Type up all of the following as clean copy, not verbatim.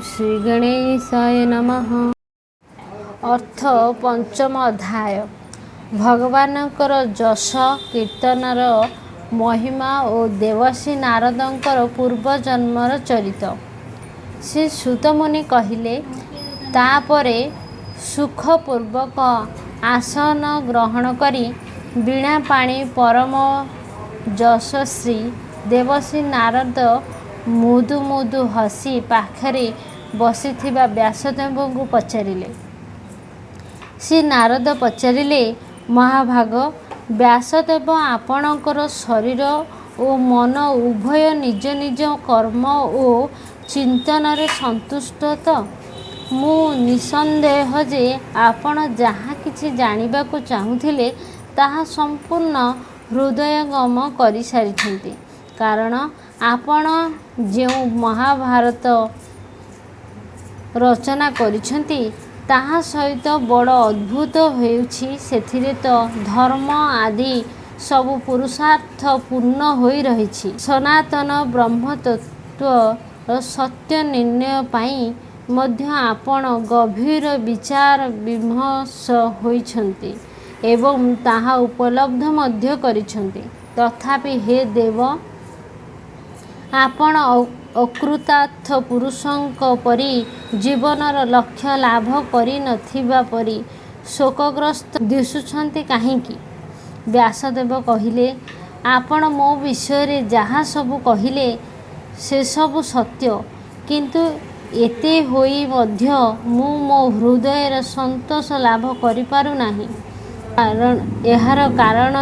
श्री गणेशाय नमः। अर्थ पंचम अध्याय भगवानकर जश कीर्तनर महिमा और देवशी नारदंकर पूर्वजन्मर चरित। श्री सुतमुनि कहिले, तापरे सुखपूर्वक आसन ग्रहण करी वीणा पाणी परम यशस्वी देवशी नारद मुदु मुदु हसी पाखरे बसिथिबा व्यासदेवଙ୍କୁ पचारिले। श्री नारद पचारिले, महाभाग, व्यासदेव आपणकर शरीर ओ मन उभय निज निज कर्म ओ चिंतन संतुष्ट तो? मु निसंदेह जे आपण जहाँ किछि जानिबाकु चाहुथिले ताहा संपूर्ण हृदयगम करि सारिछन्ति। कारण आपण जो महाभारत रचना करिछन्ति ताहा सहित बड़ अद्भुत हेउछि। सेथिरे तो धर्म आदि सबु पुरुषार्थ पूर्ण होई रहिछि। सनातन ब्रह्म तत्व सत्य निर्णय पाई मध्य आपण गभीर विचार विमर्श होइछन्ति एवं ताहा उपलब्ध मध्य करिछन्ति। तथापि हे देव, आपण अकृतार्थ पुरुषंक परी जीवनर लक्ष्य लाभ करि नथिबा परी शोकग्रस्त दिशुछन्ति काहींकि? व्यासदेव कहिले, आपण मो विषय जहाँ सबु कहिले से सबु सत्य, किंतु एते होई मध्य मु मो हृदयर संतोष लाभ करि पारु नाही। एहार कारण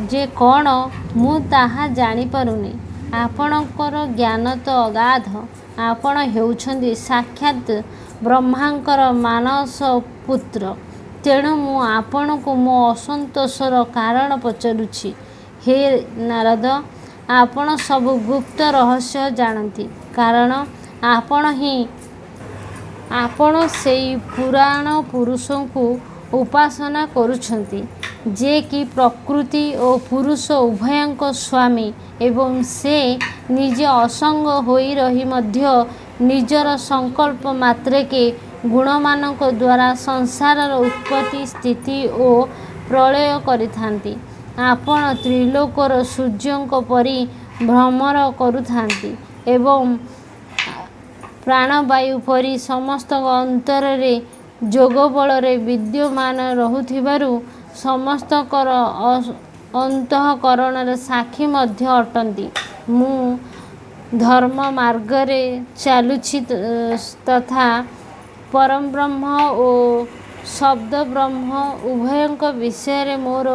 जे कौन मु ताहा जानी पारुनी। आपणकर ज्ञान तो अगाध। आपण हेउछन्ति साक्षात ब्रह्मांकर मानस पुत्र। तेणु मु आपणको मो असंतोषर कारण पचारुछि। हे नारद, आपण सबु गुप्त रहस्य जानती। कारण आपण सेई पुराण पुरुषंकु उपासना करुछन्ति, जे कि प्रकृति और पुरुष उभयंक स्वामी एवं से निजे असंग होई रही मध्य निजर संकल्प मात्रे के गुणमानक द्वारा संसारर उत्पत्ति स्थिति और प्रलय करिथांती। आपण त्रिलोकर सूर्यंक परी भ्रमर करुथांती एवं प्राणवायु परी समस्त अंतरे जोग बलरे विद्यमान रहुथिबारु समस्तकर अंतःकरणर साक्षी मध्य अटंती। मु धर्म मार्गरे चालुछि तथा परम ब्रह्म और शब्द ब्रह्म उभयंक विषय मोर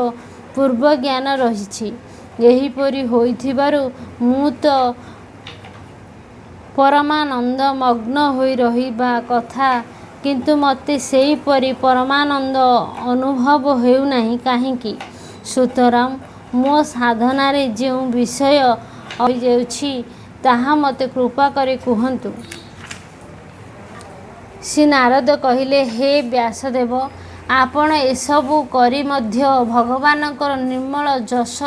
पूर्व ज्ञान रहिछि। एहिपरि होइथिबारु मु तो परमानंद मग्न होई रहिबा कथा, किंतु मते सेहीपरि परमानंद अनुभव हेउ नाही काहींकि? सुतराम, मो साधनारे जो विषय होई जाउछि ताहा मते कृपा करे कुहंतु। श्री नारद कहिले, हे व्यासदेव, आपण एसबु करी मध्य भगवानकर निर्मल जश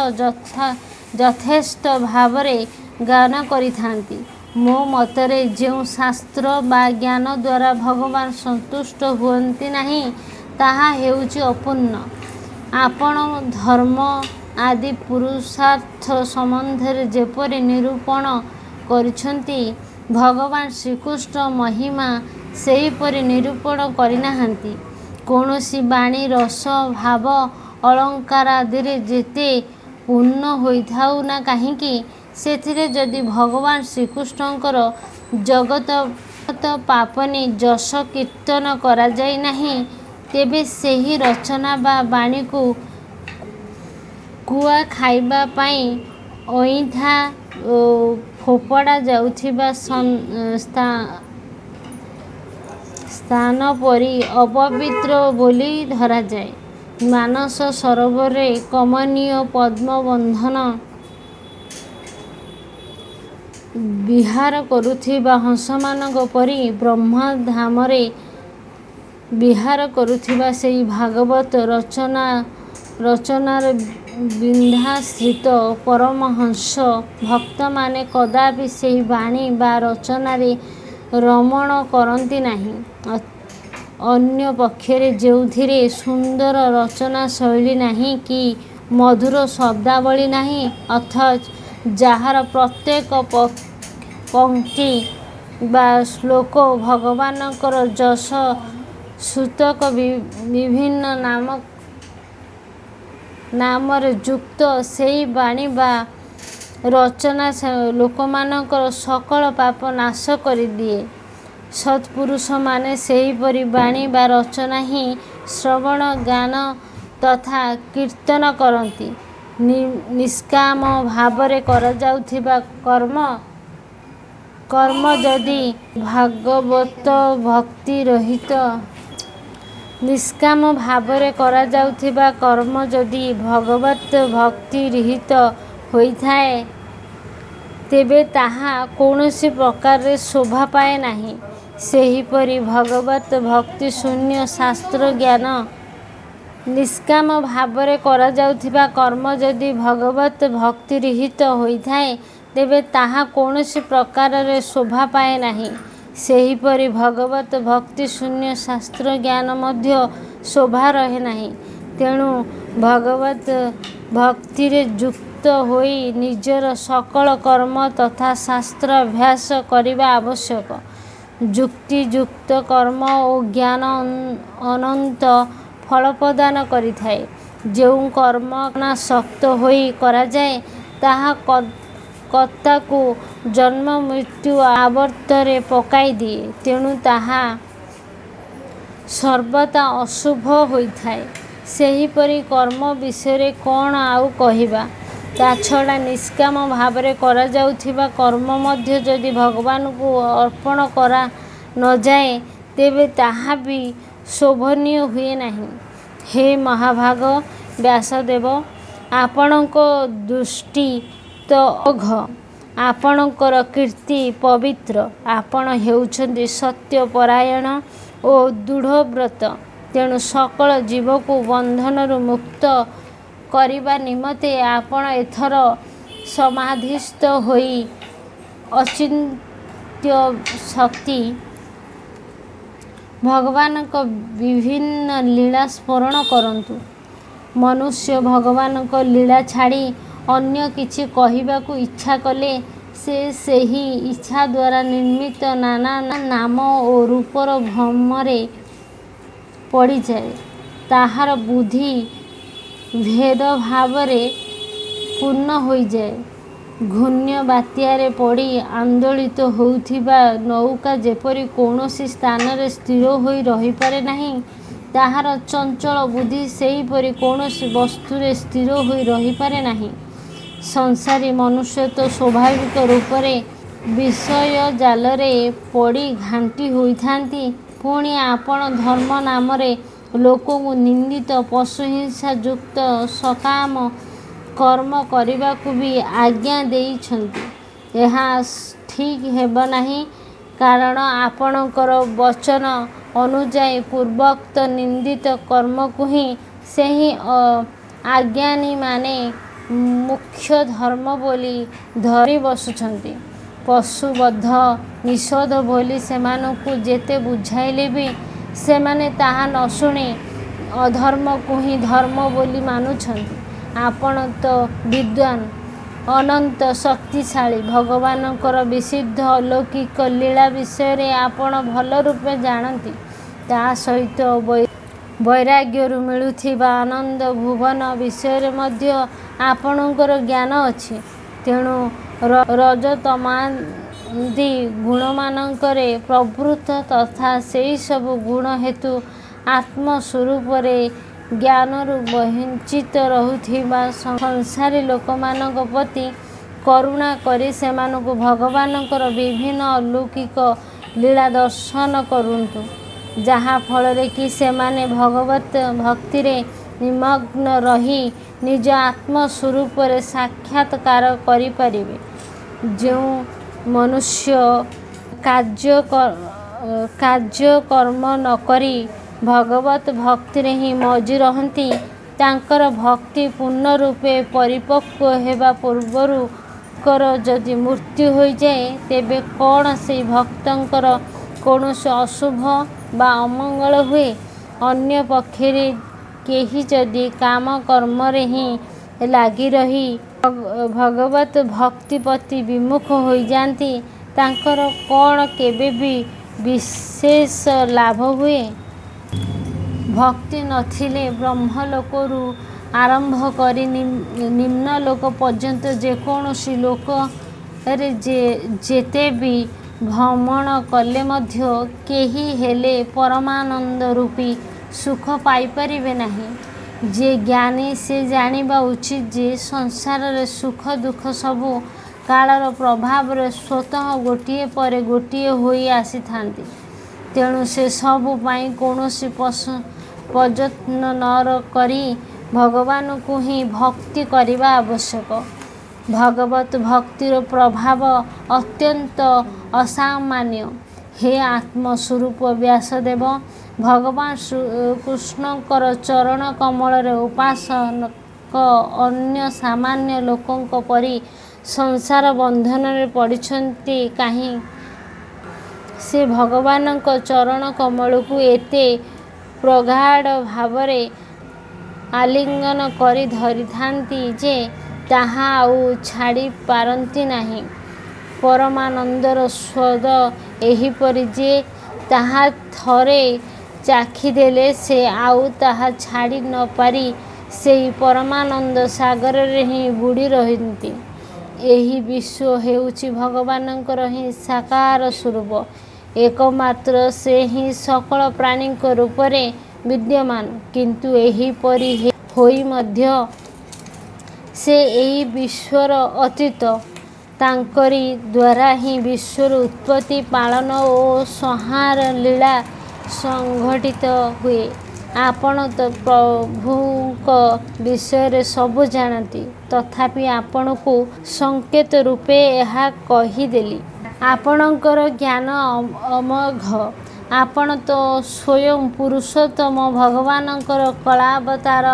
यथेष्ट भावरे गान करिथांती। मो मतरे जो शास्त्र बा ज्ञान द्वारा भगवान संतुष्ट हुअन्ति नाही ताहा हेउछि अपूर्ण। आपण धर्म आदि पुरुषार्थ संबंधरे जेपरि निरूपण करिछन्ति, भगवान श्रीकृष्ण महिमा सेहीपरि निरूपण करिनाहांती। कौनसी बाणी रस भाव अलंकार आदिरे जेते पूर्ण होइथाउ ना काहींकि, सेथिरे जदि भगवान श्रीकृष्णकर जगत पापनी जश कीर्तन करा जाई नाही, तेबे सेही रचना बा बाणी को कुआ खाइबा पाई अइंठा फोपड़ा जाउथिबा स्थान परी अपवित्र बोली धरा जाए। मानस सरोवरे कमनीय पद्म बंधन विहार करुथिबा हंसमानक परी ब्रह्मधामरे विहार करुथिबा सेई भागवत रचनार बिंधाश्रित परमहंस भक्त माने कदापि सेई बाणी बा रचनारे ରମଣ କରନ୍ତି ନାହିଁ। ଅନ୍ୟ ପକ୍ଷରେ ଯେଉଁଥିରେ ସୁନ୍ଦର ରଚନା ଶୈଳୀ ନାହିଁ କି ମଧୁର ଶବ୍ଦାବଳୀ ନାହିଁ, ଅଥଚ ଯାହାର ପ୍ରତ୍ୟେକ ପଂକ୍ତି ବା ଶ୍ଲୋକ ଭଗବାନଙ୍କର ଯଶ ସୂଚକ ବିଭିନ୍ନ ନାମରେ ଯୁକ୍ତ, ସେହି ବାଣୀ ବା ରଚନା ଲୋକମାନଙ୍କର ସକଳ ପାପ ନାଶ କରିଦିଏ। ସତ୍ପୁରୁଷମାନେ ସେହିପରି ବାଣୀ ବା ରଚନା ହିଁ ଶ୍ରବଣ, ଗାନ ତଥା କୀର୍ତ୍ତନ କରନ୍ତି। ନିଷ୍କାମ ଭାବରେ କରାଯାଉଥିବା କର୍ମ ଯଦି ଭାଗବତ ଭକ୍ତି ରହିତ ନିଷ୍କାମ ଭାବରେ କରାଯାଉଥିବା କର୍ମ ଯଦି ଭଗବତ୍ ଭକ୍ତି ରହିତ ହୋଇଥାଏ, ତେବେ ତାହା କୌଣସି ପ୍ରକାରରେ ଶୋଭା ପାଏ ନାହିଁ। ସେହିପରି ଭଗବତ୍ ଭକ୍ତି ଶୂନ୍ୟ ଶାସ୍ତ୍ର ଜ୍ଞାନ ନିଷ୍କାମ ଭାବରେ କରାଯାଉଥିବା କର୍ମ ଯଦି ଭଗବତ୍ ଭକ୍ତି ରହିତ ହୋଇଥାଏ, ତେବେ ତାହା କୌଣସି ପ୍ରକାରରେ ଶୋଭା ପାଏ ନାହିଁ। ସେହିପରି ଭଗବତ୍ ଭକ୍ତି ଶୂନ୍ୟ ଶାସ୍ତ୍ର ଜ୍ଞାନ ମଧ୍ୟ ଶୋଭା ରହେ ନାହିଁ। ତେଣୁ ଭଗବତ୍ ଭକ୍ତିରେ ଯୁକ୍ତ ହୋଇ ନିଜର ସକଳ କର୍ମ ତଥା ଶାସ୍ତ୍ର ଅଭ୍ୟାସ କରିବା ଆବଶ୍ୟକ। ଯୁକ୍ତିଯୁକ୍ତ କର୍ମ ଓ ଜ୍ଞାନ ଅନନ୍ତ ଫଳ ପ୍ରଦାନ କରିଥାଏ। ଯେଉଁ କର୍ମ ଅନାସକ୍ତ ହୋଇ କରାଯାଏ, ତାହା କର୍ତ୍ତାକୁ ଜନ୍ମ ମୃତ୍ୟୁ ଆବର୍ତ୍ତରେ ପକାଇଦିଏ। ତେଣୁ ତାହା ସର୍ବଦା ଅଶୁଭ ହୋଇଥାଏ। ସେହିପରି କର୍ମ ବିଷୟରେ କ'ଣ ଆଉ କହିବା? ତାଛଡ଼ା ନିଷ୍କାମ ଭାବରେ କରାଯାଉଥିବା କର୍ମ ମଧ୍ୟ ଯଦି ଭଗବାନଙ୍କୁ ଅର୍ପଣ କରା ନଯାଏ, ତେବେ ତାହା ବି ଶୋଭନୀୟ ହୁଏ ନାହିଁ। ହେ ମହାଭାଗ ବ୍ୟାସଦେବ, ଆପଣଙ୍କ ଦୃଷ୍ଟି ତ ଅମୋଘ, ଆପଣଙ୍କର କୀର୍ତ୍ତି ପବିତ୍ର। ଆପଣ ହେଉଛନ୍ତି ସତ୍ୟପରାୟଣ ଓ ଦୃଢ଼ବ୍ରତ। ତେଣୁ ସକଳ ଜୀବକୁ ବନ୍ଧନରୁ ମୁକ୍ତ କରିବା ନିମନ୍ତେ ଆପଣ ଏଥର ସମାଧିସ୍ଥ ହୋଇ ଅଚିନ୍ତ୍ୟ ଶକ୍ତି ଭଗବାନଙ୍କ ବିଭିନ୍ନ ଲୀଳା ସ୍ମରଣ କରନ୍ତୁ। ମନୁଷ୍ୟ ଭଗବାନଙ୍କ ଲୀଳା ଛାଡ଼ି ଅନ୍ୟ କିଛି କହିବାକୁ ଇଚ୍ଛା କଲେ ସେ ସେହି ଇଚ୍ଛା ଦ୍ୱାରା ନିର୍ମିତ ନାନା ନାମ ଓ ରୂପର ଭ୍ରମରେ ପଡ଼ିଯାଏ। ତାହାର ବୁଦ୍ଧି ଭେଦଭାବରେ ପୂର୍ଣ୍ଣ ହୋଇଯାଏ। ଘୂର୍ଣ୍ଣ ବାତ୍ୟାରେ ପଡ଼ି ଆନ୍ଦୋଳିତ ହେଉଥିବା ନୌକା ଯେପରି କୌଣସି ସ୍ଥାନରେ ସ୍ଥିର ହୋଇ ରହିପାରେ ନାହିଁ, ତାହାର ଚଞ୍ଚଳ ବୁଦ୍ଧି ସେହିପରି କୌଣସି ବସ୍ତୁରେ ସ୍ଥିର ହୋଇ ରହିପାରେ ନାହିଁ। ସଂସାରୀ ମନୁଷ୍ୟ ତ ସ୍ୱାଭାବିକ ରୂପରେ ବିଷୟଜାଲରେ ପଡ଼ି ଘାଣ୍ଟି ହୋଇଥାନ୍ତି। ପୁଣି ଆପଣ ଧର୍ମ ନାମରେ ଲୋକଙ୍କୁ ନିନ୍ଦିତ ପଶୁହିଂସା ଯୁକ୍ତ ସକାମ କର୍ମ କରିବାକୁ ବି ଆଜ୍ଞା ଦେଇଛନ୍ତି। ଏହା ଠିକ୍ ହେବ ନାହିଁ। କାରଣ ଆପଣଙ୍କର ବଚନ ଅନୁଯାୟୀ ପୂର୍ବୋକ୍ତ ନିନ୍ଦିତ କର୍ମକୁ ହିଁ ସେହି ଅଜ୍ଞାନୀମାନେ ମୁଖ୍ୟ ଧର୍ମ ବୋଲି ଧରି ବସୁଛନ୍ତି। ପଶୁବଧ ନିଷେଧ ବୋଲି ସେମାନଙ୍କୁ ଯେତେ ବୁଝାଇଲେ ବି ସେମାନେ ତାହା ନ ଶୁଣି ଅଧର୍ମକୁ ହିଁ ଧର୍ମ ବୋଲି ମାନୁଛନ୍ତି। ଆପଣ ତ ବିଦ୍ୱାନ୍, ଅନନ୍ତ ଶକ୍ତିଶାଳୀ। ଭଗବାନଙ୍କର ବିଶୁଦ୍ଧ ଅଲୌକିକ ଲୀଳା ବିଷୟରେ ଆପଣ ଭଲ ରୂପେ ଜାଣନ୍ତି। ତା ସହିତ ବୈରାଗ୍ୟରୁ ମିଳୁଥିବା ଆନନ୍ଦ ଭୁବନ ବିଷୟରେ ମଧ୍ୟ ଆପଣଙ୍କର ଜ୍ଞାନ ଅଛି। ତେଣୁ ରଜତମାଦି ଗୁଣମାନଙ୍କରେ ପ୍ରବୃତ୍ତ ତଥା ସେହିସବୁ ଗୁଣ ହେତୁ ଆତ୍ମସ୍ୱରୂପରେ ଜ୍ଞାନରୁ ବଞ୍ଚିତ ରହୁଥିବା ସଂସାରୀ ଲୋକମାନଙ୍କ ପ୍ରତି କରୁଣା କରି ସେମାନଙ୍କୁ ଭଗବାନଙ୍କର ବିଭିନ୍ନ ଅଲୌକିକ ଲୀଳା ଦର୍ଶନ କରନ୍ତୁ, ଯାହା ଫଳରେ କି ସେମାନେ ଭଗବତ୍ ଭକ୍ତିରେ ନିମଗ୍ନ ରହି ନିଜ ଆତ୍ମସ୍ୱରୂପରେ ସାକ୍ଷାତକାର କରିପାରିବେ। ଯେଉଁ ମନୁଷ୍ୟ କାର୍ଯ୍ୟକର୍ମ ନ କରି ଭଗବତ୍ ଭକ୍ତିରେ ହିଁ ମଜ୍ଜି ରହନ୍ତି, ତାଙ୍କର ଭକ୍ତି ପୂର୍ଣ୍ଣ ରୂପେ ପରିପକ୍ୱ ହେବା ପୂର୍ବରୁ ତାଙ୍କର ଯଦି ମୃତ୍ୟୁ ହୋଇଯାଏ ତେବେ କ'ଣ ସେହି ଭକ୍ତଙ୍କର କୌଣସି ଅଶୁଭ ବା ଅମଙ୍ଗଳ ହୁଏ? ଅନ୍ୟ ପକ୍ଷରେ କେହି ଯଦି କାମ କର୍ମରେ ହିଁ ଲାଗି ରହି ଭଗବତ ଭକ୍ତି ପ୍ରତି ବିମୁଖ ହୋଇଯାନ୍ତି ତାଙ୍କର କ'ଣ କେବେ ବି ବିଶେଷ ଲାଭ ହୁଏ? ଭକ୍ତି ନଥିଲେ ବ୍ରହ୍ମଲୋକରୁ ଆରମ୍ଭ କରି ନିମ୍ନଲୋକ ପର୍ଯ୍ୟନ୍ତ ଯେକୌଣସି ଲୋକରେ ଯେତେ ବି ଭ୍ରମଣ କଲେ ମଧ୍ୟ କେହି ହେଲେ ପରମାନନ୍ଦ ରୂପୀ ସୁଖ ପାଇପାରିବେ ନାହିଁ। ଯେ ଜ୍ଞାନୀ ସେ ଜାଣିବା ଉଚିତ ଯେ ସଂସାରରେ ସୁଖ ଦୁଃଖ ସବୁ କାଳର ପ୍ରଭାବରେ ସ୍ୱତଃ ଗୋଟିଏ ପରେ ଗୋଟିଏ ହୋଇ ଆସିଥାନ୍ତି। ତେଣୁ ସେ ସବୁ ପାଇଁ କୌଣସି ପ୍ରଯତ୍ନ ନ କରି ଭଗବାନଙ୍କୁ ହିଁ ଭକ୍ତି କରିବା ଆବଶ୍ୟକ। ଭଗବତ ଭକ୍ତିର ପ୍ରଭାବ ଅତ୍ୟନ୍ତ ଅସାମାନ୍ୟ। ହେ ଆତ୍ମସ୍ୱରୂପ ବ୍ୟାସଦେବ, ଭଗବାନ କୃଷ୍ଣଙ୍କର ଚରଣ କମଳରେ ଉପାସକ ଅନ୍ୟ ସାମାନ୍ୟ ଲୋକଙ୍କ ପରି ସଂସାର ବନ୍ଧନରେ ପଡ଼ିଛନ୍ତି କାହିଁ? ସେ ଭଗବାନଙ୍କ ଚରଣ କମଳକୁ ଏତେ ପ୍ରଗାଢ଼ ଭାବରେ ଆଲିଙ୍ଗନ କରି ଧରିଥାନ୍ତି ଯେ ତାହା ଆଉ ଛାଡ଼ି ପାରନ୍ତି ନାହିଁ। ପରମାନନ୍ଦର ସ୍ୱାଦ ଏହିପରି ଯେ ତାହା ଥରେ ଚାଖିଦେଲେ ସେ ଆଉ ତାହା ଛାଡ଼ି ନ ପାରି ସେହି ପରମାନନ୍ଦ ସାଗରରେ ହିଁ ବୁଡ଼ି ରହନ୍ତି। ଏହି ବିଶ୍ୱ ହେଉଛି ଭଗବାନଙ୍କର ହିଁ ସାକାର ସ୍ୱରୂପ। ଏକମାତ୍ର ସେ ହିଁ ସକଳ ପ୍ରାଣୀଙ୍କ ରୂପରେ ବିଦ୍ୟମାନ। କିନ୍ତୁ ଏହିପରି ହୋଇ ମଧ୍ୟ ସେ ଏହି ବିଶ୍ୱର ଅତୀତ। ତାଙ୍କରି ଦ୍ୱାରା ହିଁ ବିଶ୍ୱର ଉତ୍ପତ୍ତି ପାଳନ ଓ ସଂହାର ଲୀଳା ସଂଘଟିତ ହୁଏ। ଆପଣ ତ ପ୍ରଭୁଙ୍କ ବିଷୟରେ ସବୁ ଜାଣନ୍ତି, ତଥାପି ଆପଣଙ୍କୁ ସଂକେତ ରୂପେ ଏହା କହିଦେଲି। ଆପଣଙ୍କର ଜ୍ଞାନ ଅମୋଘ। ଆପଣ ତ ସ୍ୱୟଂ ପୁରୁଷୋତ୍ତମ ଭଗବାନଙ୍କର କଳାବତାର।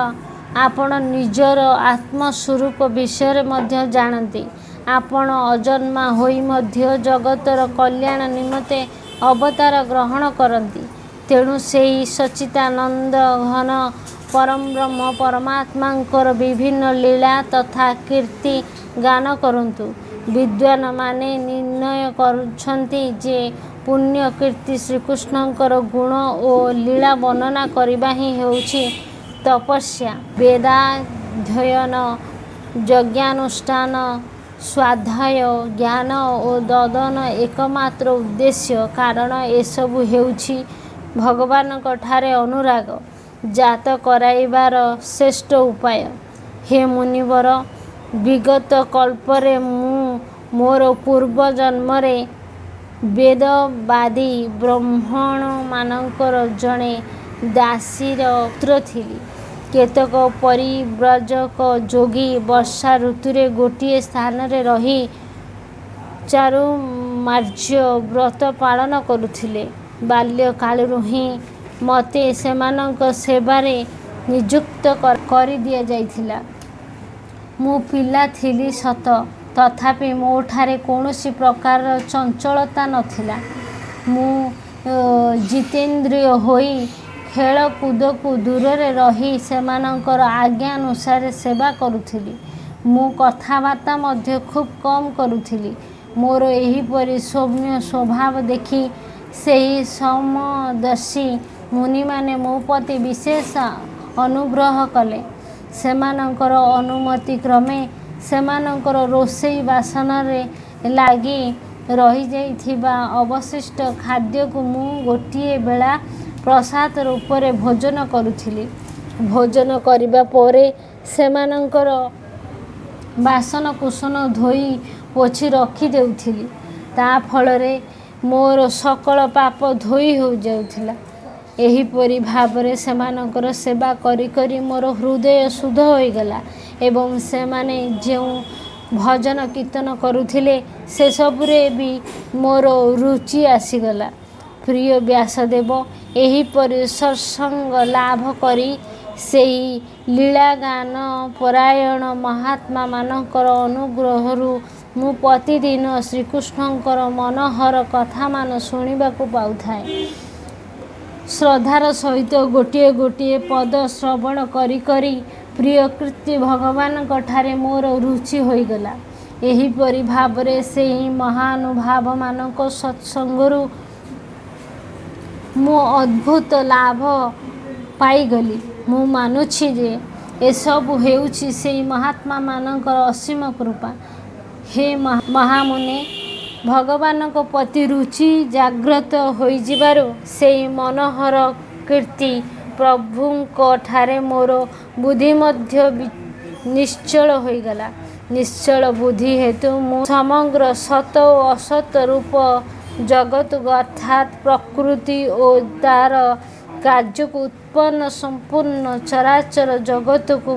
ଆପଣ ନିଜର ଆତ୍ମସ୍ୱରୂପ ବିଷୟରେ ମଧ୍ୟ ଜାଣନ୍ତି। ଆପଣ ଅଜନ୍ମା ହୋଇ ମଧ୍ୟ ଜଗତର କଲ୍ୟାଣ ନିମନ୍ତେ ଅବତାର ଗ୍ରହଣ କରନ୍ତି। ତେଣୁ ସେହି ସଚ୍ଚିଦାନନ୍ଦ ଘନ ପରଂବ୍ରହ୍ମ ପରମାତ୍ମାଙ୍କର ବିଭିନ୍ନ ଲୀଳା ତଥା କୀର୍ତ୍ତି ଗାନ କରନ୍ତୁ। ବିଦ୍ୱାନମାନେ ନିର୍ଣ୍ଣୟ କରିଛନ୍ତି ଯେ ପୁଣ୍ୟ କୀର୍ତ୍ତି ଶ୍ରୀକୃଷ୍ଣଙ୍କର ଗୁଣ ଓ ଲୀଳା ବର୍ଣ୍ଣନା କରିବା ହିଁ ହେଉଛି ତପସ୍ୟା, ବେଦାଧ୍ୟୟନ, ଯଜ୍ଞାନୁଷ୍ଠାନ, ସ୍ୱାଧ୍ୟାୟ, ଜ୍ଞାନ ଓ ଦାନ ଏକମାତ୍ର ଉଦ୍ଦେଶ୍ୟ। କାରଣ ଏସବୁ ହେଉଛି ଭଗବାନଙ୍କଠାରେ ଅନୁରାଗ ଜାତ କରାଇବାର ଶ୍ରେଷ୍ଠ ଉପାୟ। ହେ ମୁନିବର, ବିଗତ କଳ୍ପରେ ମୁଁ ମୋର ପୂର୍ବ ଜନ୍ମରେ ବେଦବାଦୀ ବ୍ରାହ୍ମଣମାନଙ୍କର ଜଣେ ଦାସୀର ପୁତ୍ର ଥିଲି। କେତେକ ପରିବ୍ରାଜକ ଯୋଗୀ ବର୍ଷା ଋତୁରେ ଗୋଟିଏ ସ୍ଥାନରେ ରହି ଚାରୁମାର୍ଯ୍ୟ ବ୍ରତ ପାଳନ କରୁଥିଲେ। ବାଲ୍ୟକାଳରୁ ହିଁ ମୋତେ ସେମାନଙ୍କ ସେବାରେ ନିଯୁକ୍ତ କରିଦିଆଯାଇଥିଲା। ମୁଁ ପିଲା ଥିଲି ସତ, ତଥାପି ମୋଠାରେ କୌଣସି ପ୍ରକାରର ଚଞ୍ଚଳତା ନଥିଲା। ମୁଁ ଜିତେନ୍ଦ୍ରିୟ ହୋଇ ଖେଳକୁଦକୁ ଦୂରରେ ରହି ସେମାନଙ୍କର ଆଜ୍ଞାନୁସାରେ ସେବା କରୁଥିଲି। ମୁଁ କଥାବାର୍ତ୍ତା ମଧ୍ୟ ଖୁବ୍ କମ୍ କରୁଥିଲି। ମୋର ଏହିପରି ସୌମ୍ୟ ସ୍ୱଭାବ ଦେଖି ସେହି ସମଦର୍ଶୀ ମୁନିମାନେ ମୋ ପ୍ରତି ବିଶେଷ ଅନୁଗ୍ରହ କଲେ। ସେମାନଙ୍କର ଅନୁମତିକ୍ରମେ ସେମାନଙ୍କର ରୋଷେଇ ବାସନରେ ଲାଗି ରହିଯାଇଥିବା ଅବଶିଷ୍ଟ ଖାଦ୍ୟକୁ ମୁଁ ଗୋଟିଏ ବେଳା ପ୍ରସାଦ ରୂପରେ ଭୋଜନ କରୁଥିଲି। ଭୋଜନ କରିବା ପରେ ସେମାନଙ୍କର ବାସନକୁସନ ଧୋଇ ପୋଛି ରଖି ଦେଉଥିଲି। ତା ଫଳରେ ମୋର ସକଳ ପାପ ଧୋଇ ହୋଇଯାଉଥିଲା। ଏହିପରି ଭାବରେ ସେମାନଙ୍କର ସେବା କରି କରି ମୋର ହୃଦୟ ଶୁଦ୍ଧ ହୋଇଗଲା ଏବଂ ସେମାନେ ଯେଉଁ ଭଜନ କୀର୍ତ୍ତନ କରୁଥିଲେ ସେସବୁରେ ବି ମୋର ରୁଚି ଆସିଗଲା। ପ୍ରିୟ ବ୍ୟାସଦେବ, ଏହିପରି ସତ୍ସଙ୍ଗ ଲାଭ କରି ସେହି ଲୀଳାଗାନ ପରାୟଣ ମହାତ୍ମାମାନଙ୍କର ଅନୁଗ୍ରହରୁ ମୁଁ ପ୍ରତିଦିନ ଶ୍ରୀକୃଷ୍ଣଙ୍କର ମନୋହର କଥାମାନ ଶୁଣିବାକୁ ପାଉଥାଏ। ଶ୍ରଦ୍ଧାର ସହିତ ଗୋଟିଏ ଗୋଟିଏ ପଦ ଶ୍ରବଣ କରି କରି ପ୍ରିୟକୀର୍ତ୍ତି ଭଗବାନଙ୍କ ଠାରେ ମୋର ରୁଚି ହୋଇଗଲା। ଏହିପରି ଭାବରେ ସେହି ମହାନୁଭାବମାନଙ୍କ ସତ୍ସଙ୍ଗରୁ ମୁଁ ଅଦ୍ଭୁତ ଲାଭ ପାଇଗଲି। ମୁଁ ମାନୁଛି ଯେ ଏସବୁ ହେଉଛି ସେହି ମହାତ୍ମାମାନଙ୍କର ଅସୀମ କୃପା। ହେ ମହାମୁନେ, ଭଗବାନଙ୍କ ପ୍ରତି ରୁଚି ଜାଗ୍ରତ ହୋଇଯିବାରୁ ସେହି ମନୋହର କୀର୍ତ୍ତି ପ୍ରଭୁଙ୍କ ଠାରେ ମୋର ବୁଦ୍ଧି ମଧ୍ୟ ନିଶ୍ଚଳ ହୋଇଗଲା। ନିଶ୍ଚଳ ବୁଦ୍ଧି ହେତୁ ମୁଁ ସମଗ୍ର ସତ ଓ ଅସତ ରୂପ ଜଗତକୁ ଅର୍ଥାତ୍ ପ୍ରକୃତି ଓ ତା'ର କାର୍ଯ୍ୟକୁ ଉତ୍ପନ୍ନ ସମ୍ପୂର୍ଣ୍ଣ ଚରାଚର ଜଗତକୁ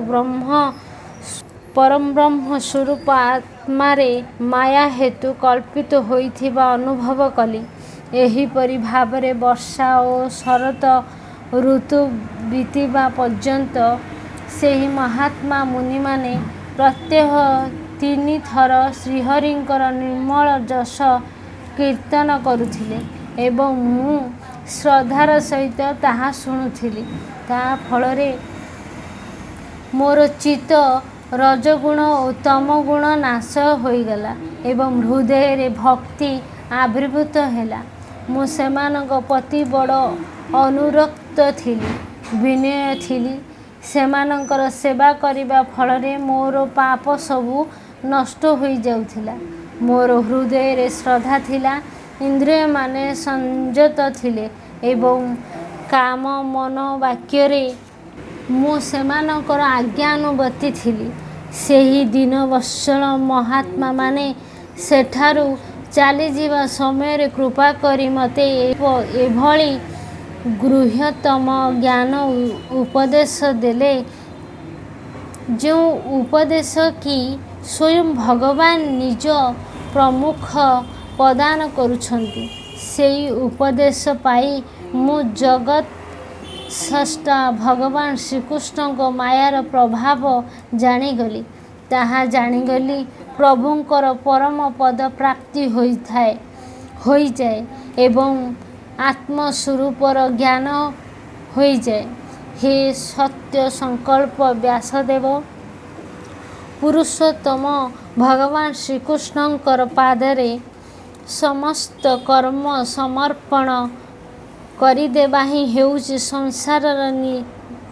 ପରଂବ୍ରହ୍ମ ସ୍ୱରୂପ ଆତ୍ମାରେ ମାୟା ହେତୁ କଳ୍ପିତ ହୋଇଥିବା ଅନୁଭବ କଲି। ଏହିପରି ଭାବରେ ବର୍ଷା ଓ ଶରତ ଋତୁ ବିତିବା ପର୍ଯ୍ୟନ୍ତ ସେହି ମହାତ୍ମା ମୁନିମାନେ ପ୍ରତ୍ୟହ 3 ଥର ଶ୍ରୀହରିଙ୍କର ନିର୍ମଳ ଯଶ କୀର୍ତ୍ତନ କରୁଥିଲେ ଏବଂ ମୁଁ ଶ୍ରଦ୍ଧାର ସହିତ ତାହା ଶୁଣୁଥିଲି। ତା ଫଳରେ ମୋର ଚିତ୍ତ ରଜଗୁଣ ଓ ତମଗୁଣ ନାଶ ହୋଇଗଲା ଏବଂ ହୃଦୟରେ ଭକ୍ତି ଆବିର୍ଭୂତ ହେଲା। ମୁଁ ସେମାନଙ୍କ ପ୍ରତି ବଡ଼ ଅନୁରକ୍ତ ଥିଲି, ବିନୟ ଥିଲି। ସେମାନଙ୍କର ସେବା କରିବା ଫଳରେ ମୋର ପାପ ସବୁ ନଷ୍ଟ ହୋଇଯାଉଥିଲା। ମୋର ହୃଦୟରେ ଶ୍ରଦ୍ଧା ଥିଲା, ଇନ୍ଦ୍ରିୟମାନେ ସଂଯତ ଥିଲେ ଏବଂ କାମ ମନ ବାକ୍ୟରେ ମୁଁ ସେମାନଙ୍କର ଆଜ୍ଞାନୁବର୍ତ୍ତୀ ଥିଲି। ସେହି ଦୀନବତ୍ସଳ ମହାତ୍ମାମାନେ ସେଠାରୁ ଚାଲିଯିବା ସମୟରେ କୃପା କରି ମୋତେ ଏଭଳି ଗୃହ୍ୟତମ ଜ୍ଞାନ ଉପଦେଶ ଦେଲେ, ଯେଉଁ ଉପଦେଶ କି ସ୍ୱୟଂ ଭଗବାନ ନିଜ ପ୍ରମୁଖ ପ୍ରଦାନ କରୁଛନ୍ତି। ସେହି ଉପଦେଶ ପାଇ ମୁଁ ଜଗତ୍ ସ୍ରଷ୍ଟା ଭଗବାନ ଶ୍ରୀକୃଷ୍ଣଙ୍କ ମାୟାର ପ୍ରଭାବ ଜାଣିଗଲି। ତାହା ଜାଣିଗଲି ପ୍ରଭୁଙ୍କର ପରମ ପଦ ପ୍ରାପ୍ତି ହୋଇଯାଏ ଏବଂ ଆତ୍ମସ୍ୱରୂପର ଜ୍ଞାନ ହୋଇଯାଏ। ହେ ସତ୍ୟ ସଂକଳ୍ପ ବ୍ୟାସଦେବ, ପୁରୁଷୋତ୍ତମ ଭଗବାନ ଶ୍ରୀକୃଷ୍ଣଙ୍କର ପାଦରେ ସମସ୍ତ କର୍ମ ସମର୍ପଣ କରିଦେବା ହିଁ ହେଉଛି ସଂସାରର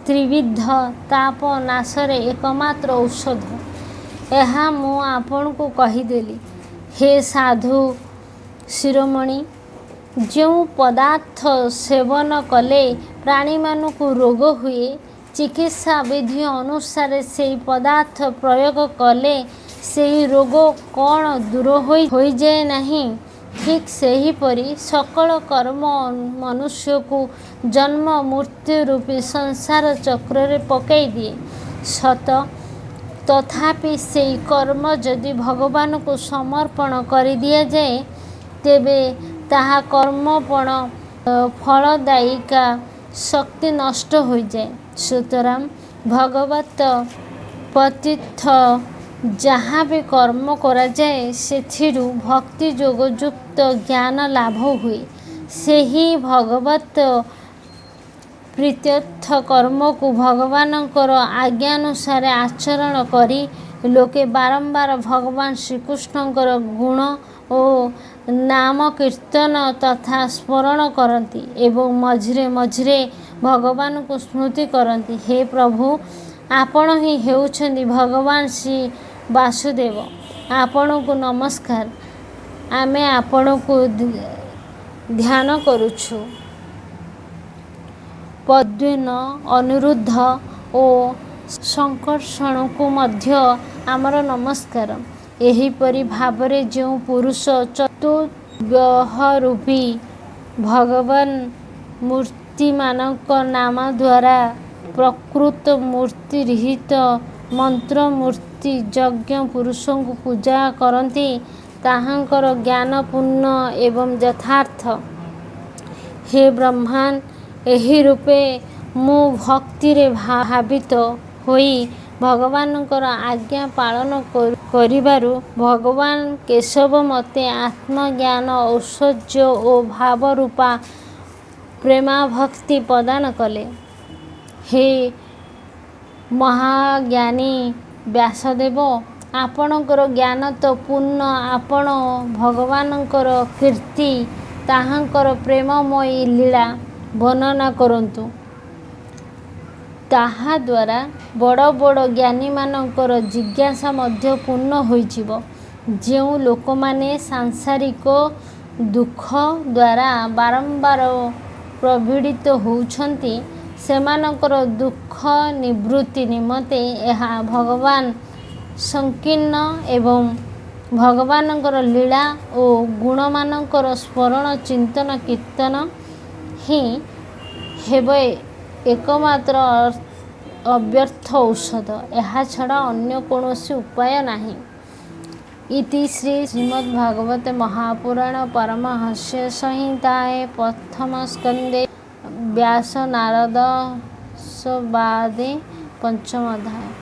ତ୍ରିବିଧ ତାପ ନାଶରେ ଏକମାତ୍ର ଔଷଧ। ଏହା ମୁଁ ଆପଣଙ୍କୁ କହିଦେଲି। ହେ ସାଧୁ ଶିରୋମଣି, ଯେଉଁ ପଦାର୍ଥ ସେବନ କଲେ ପ୍ରାଣୀମାନଙ୍କୁ ରୋଗ ହୁଏ, ଚିକିତ୍ସା ବିଧି ଅନୁସାରେ ସେହି ପଦାର୍ଥ ପ୍ରୟୋଗ କଲେ ସେହି ରୋଗ କ'ଣ ଦୂର ହୋଇଯାଏ ନାହିଁ? ଠିକ୍ ସେହିପରି ସକଳ କର୍ମ ମନୁଷ୍ୟକୁ ଜନ୍ମ ମୃତ୍ୟୁ ରୂପୀ ସଂସାର ଚକ୍ରରେ ପକାଇ ଦିଏ ସତ, ତଥାପି ସେହି କର୍ମ ଯଦି ଭଗବାନଙ୍କୁ ସମର୍ପଣ କରିଦିଆଯାଏ, ତେବେ ତାହା କର୍ମପଣ ଫଳଦାୟିକା ଶକ୍ତି ନଷ୍ଟ ହୋଇଯାଏ। ସୁତରାଂ ଭଗବତ ପ୍ରତୀତ ଯାହା ବି କର୍ମ କରାଯାଏ, ସେଥିରୁ ଭକ୍ତି ଯୋଗଯୁକ୍ତ ଜ୍ଞାନ ଲାଭ ହୁଏ। ସେହି ଭଗବତ ପ୍ରୀତ୍ୟର୍ଥ କର୍ମକୁ ଭଗବାନଙ୍କର ଆଜ୍ଞାନୁସାରେ ଆଚରଣ କରି ଲୋକେ ବାରମ୍ବାର ଭଗବାନ ଶ୍ରୀକୃଷ୍ଣଙ୍କର ଗୁଣ ଓ ନାମ କୀର୍ତ୍ତନ ତଥା ସ୍ମରଣ କରନ୍ତି ଏବଂ ମଝିରେ ମଝିରେ ଭଗବାନଙ୍କୁ ସ୍ମୃତି କରନ୍ତି। ହେ ପ୍ରଭୁ, ଆପଣ ହିଁ ହେଉଛନ୍ତି ଭଗବାନ ଶ୍ରୀ ବାସୁଦେବ। ଆପଣଙ୍କୁ ନମସ୍କାର। ଆମେ ଆପଣଙ୍କୁ ଧ୍ୟାନ କରୁଛୁ। ପ୍ରଦ୍ୟୁମ୍ନ, ଅନିରୁଦ୍ଧ ଓ ସଂକର୍ଷଣଙ୍କୁ ମଧ୍ୟ ଆମର ନମସ୍କାର। ଏହିପରି ଭାବରେ ଯେଉଁ ପୁରୁଷ ଚତୁର୍ବ୍ୟୂହରୂପୀ ଭଗବାନ ମୂର୍ତ୍ତିମାନଙ୍କ ନାମ ଦ୍ୱାରା ପ୍ରକୃତ ମୂର୍ତ୍ତିରହିତ ମନ୍ତ୍ରମୂର୍ତ୍ତି ଯଜ୍ଞ ପୁରୁଷଙ୍କୁ ପୂଜା କରନ୍ତି, ତାହାଙ୍କର ଜ୍ଞାନ ପୂର୍ଣ୍ଣ ଏବଂ ଯଥାର୍ଥ। ହେ ବ୍ରହ୍ମନ୍, ଏହି ରୂପେ ମୁଁ ଭକ୍ତିରେ ଭାବିତ ହୋଇ ଭଗବାନଙ୍କର ଆଜ୍ଞା ପାଳନ କରିବାରୁ ଭଗବାନ କେଶବ ମୋତେ ଆତ୍ମଜ୍ଞାନ ଐଶ୍ୱର୍ଯ୍ୟ ଓ ଭାବରୂପା ପ୍ରେମାଭକ୍ତି ପ୍ରଦାନ କଲେ। ହେ ମହାଜ୍ଞାନୀ ବ୍ୟାସଦେବ, ଆପଣଙ୍କର ଜ୍ଞାନ ତ ପୂର୍ଣ୍ଣ। ଆପଣ ଭଗବାନଙ୍କର କୀର୍ତ୍ତି, ତାହାଙ୍କର ପ୍ରେମମୟୀ ଲୀଳା ବର୍ଣ୍ଣନା କରନ୍ତୁ। ତାହାଦ୍ୱାରା ବଡ଼ ବଡ଼ ଜ୍ଞାନୀମାନଙ୍କର ଜିଜ୍ଞାସା ମଧ୍ୟ ପୂର୍ଣ୍ଣ ହୋଇଯିବ। ଯେଉଁ ଲୋକମାନେ ସାଂସାରିକ ଦୁଃଖ ଦ୍ୱାରା ବାରମ୍ବାର ପ୍ରପୀଡ଼ିତ ହେଉଛନ୍ତି, ସେମାନଙ୍କର ଦୁଃଖ ନିବୃତ୍ତି ନିମନ୍ତେ ଏହା ଭଗବାନ ସଂକୀର୍ଣ୍ଣ ଏବଂ ଭଗବାନଙ୍କର ଲୀଳା ଓ ଗୁଣମାନଙ୍କର ସ୍ମରଣ ଚିନ୍ତନ କୀର୍ତ୍ତନ ହିଁ ହେବ ଏକମାତ୍ର ଅବ୍ୟର୍ଥ ଔଷଧ। ଏହା ଛଡ଼ା ଅନ୍ୟ କୌଣସି ଉପାୟ ନାହିଁ। ଇତି ଶ୍ରୀ ଶ୍ରୀମଦ୍ଭାଗବତେ ମହାପୁରାଣେ ପାରମହଂସ୍ୟ ସଂହିତାଏ ପ୍ରଥମ ସ୍କନ୍ଧେ ବ୍ୟାସ ନାରଦ ସଂବାଦେ ପଞ୍ଚମ ଅଧ୍ୟାୟ।